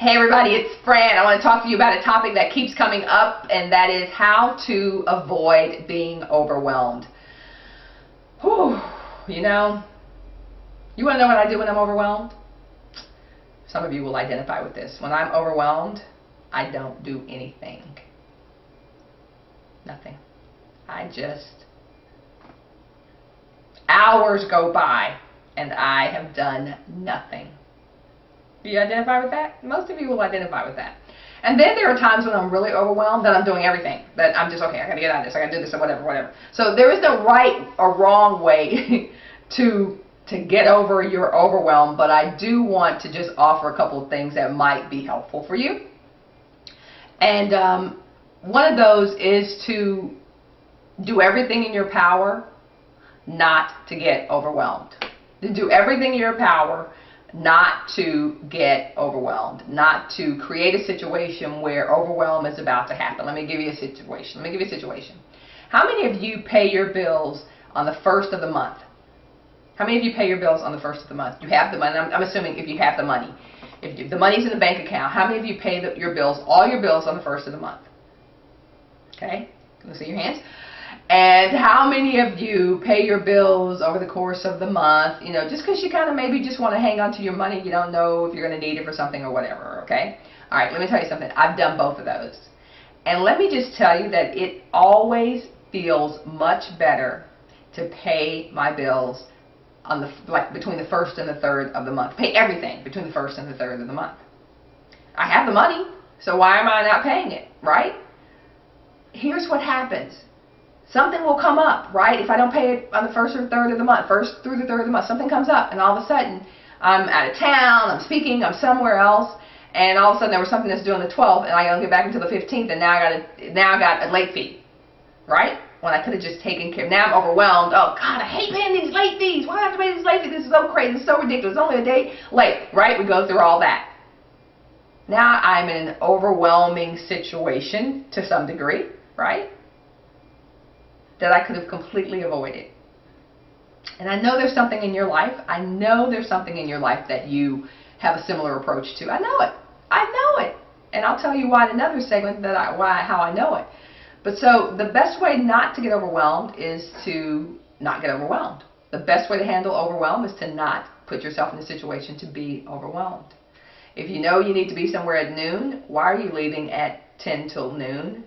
Hey everybody, it's Fran. I want to talk to you about a topic that keeps coming up, and that is how to avoid being overwhelmed. Whew, you want to know what I do when I'm overwhelmed? Some of you will identify with this. When I'm overwhelmed, I don't do anything. Nothing. Hours go by and I have done nothing. Do you identify with that? Most of you will identify with that. And then there are times when I'm really overwhelmed that I'm doing everything. That I'm just, okay, I gotta get out of this, I gotta do this, or whatever. So there is no right or wrong way to get over your overwhelm, but I do want to just offer a couple of things that might be helpful for you. And one of those is to do everything in your power not to get overwhelmed. To do everything in your power not to get overwhelmed, not to create a situation where overwhelm is about to happen. Let me give you a situation. How many of you pay your bills on the first of the month? How many of you pay your bills on the first of the month? You have the money. I'm assuming if you have the money. If the money's in the bank account, how many of you pay your bills, all your bills, on the first of the month? Okay, can I see your hands? And how many of you pay your bills over the course of the month, just because you kind of maybe just want to hang on to your money, you don't know if you're going to need it for something or whatever, okay? All right, let me tell you something. I've done both of those. And let me just tell you that it always feels much better to pay my bills on between the first and the third of the month. Pay everything between the first and the third of the month. I have the money, so why am I not paying it, right? Here's what happens. Something will come up, right? If I don't pay it on the first or third of the month, first through the third of the month, something comes up, and all of a sudden I'm out of town, I'm speaking, I'm somewhere else, and all of a sudden there was something that's due on the 12th, and I don't get back until the 15th, and now I got a late fee, right? When I could have just taken care. Now I'm overwhelmed. Oh God, I hate paying these late fees. Why do I have to pay these late fees? This is so crazy. This is so ridiculous. It's only a day late, right? We go through all that. Now I'm in an overwhelming situation to some degree, right? That I could have completely avoided. And I know there's something in your life. I know there's something in your life that you have a similar approach to. I know it. I know it. And I'll tell you why in another segment how I know it. But so the best way not to get overwhelmed is to not get overwhelmed. The best way to handle overwhelm is to not put yourself in a situation to be overwhelmed. If you know you need to be somewhere at noon, why are you leaving at 10 till noon?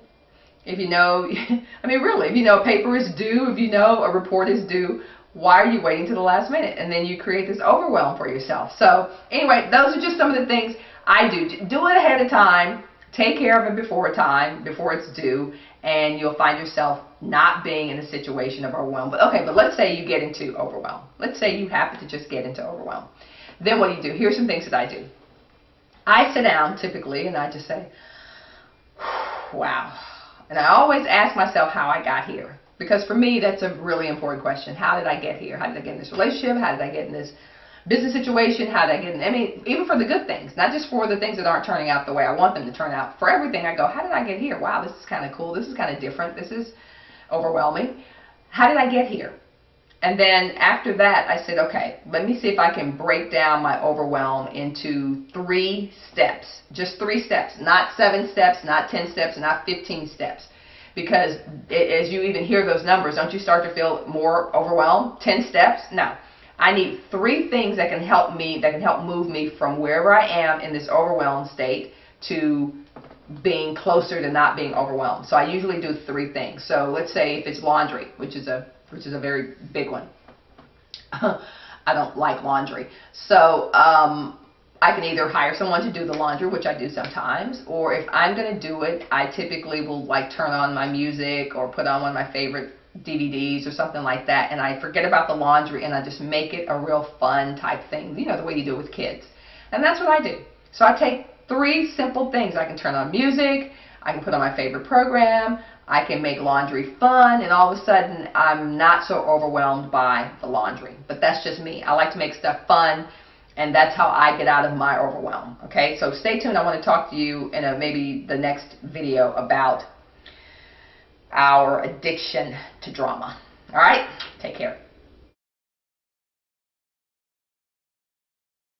If you know, I mean really, if you know a paper is due, if you know a report is due, why are you waiting to the last minute? And then you create this overwhelm for yourself. So anyway, those are just some of the things I do. Do it ahead of time. Take care of it before it's due, and you'll find yourself not being in a situation of overwhelm. But let's say you get into overwhelm. Let's say you happen to just get into overwhelm. Then what do? Here's some things that I do. I sit down typically and I just say, wow. And I always ask myself how I got here. Because for me, that's a really important question. How did I get here? How did I get in this relationship? How did I get in this business situation? How did I get in, even for the good things, not just for the things that aren't turning out the way I want them to turn out. For everything, I go, how did I get here? Wow, this is kind of cool. This is kind of different. This is overwhelming. How did I get here? And then after that, I said, okay, let me see if I can break down my overwhelm into 3 steps. Just 3 steps, not 7 steps, not 10 steps, not 15 steps. Because as you even hear those numbers, don't you start to feel more overwhelmed? 10 steps? No. I need 3 things that can help move me from wherever I am in this overwhelmed state to being closer to not being overwhelmed. So I usually do 3 things. So let's say if it's laundry, which is a very big one. I don't like laundry. So I can either hire someone to do the laundry, which I do sometimes, or if I'm going to do it, I typically will turn on my music or put on one of my favorite DVDs or something like that, and I forget about the laundry and I just make it a real fun type thing, the way you do with kids. And that's what I do. So I take 3 simple things. I can turn on music, I can put on my favorite program, I can make laundry fun, and all of a sudden I'm not so overwhelmed by the laundry. But that's just me. I like to make stuff fun, and that's how I get out of my overwhelm. Okay, so stay tuned. I want to talk to you in maybe the next video about our addiction to drama. All right, take care.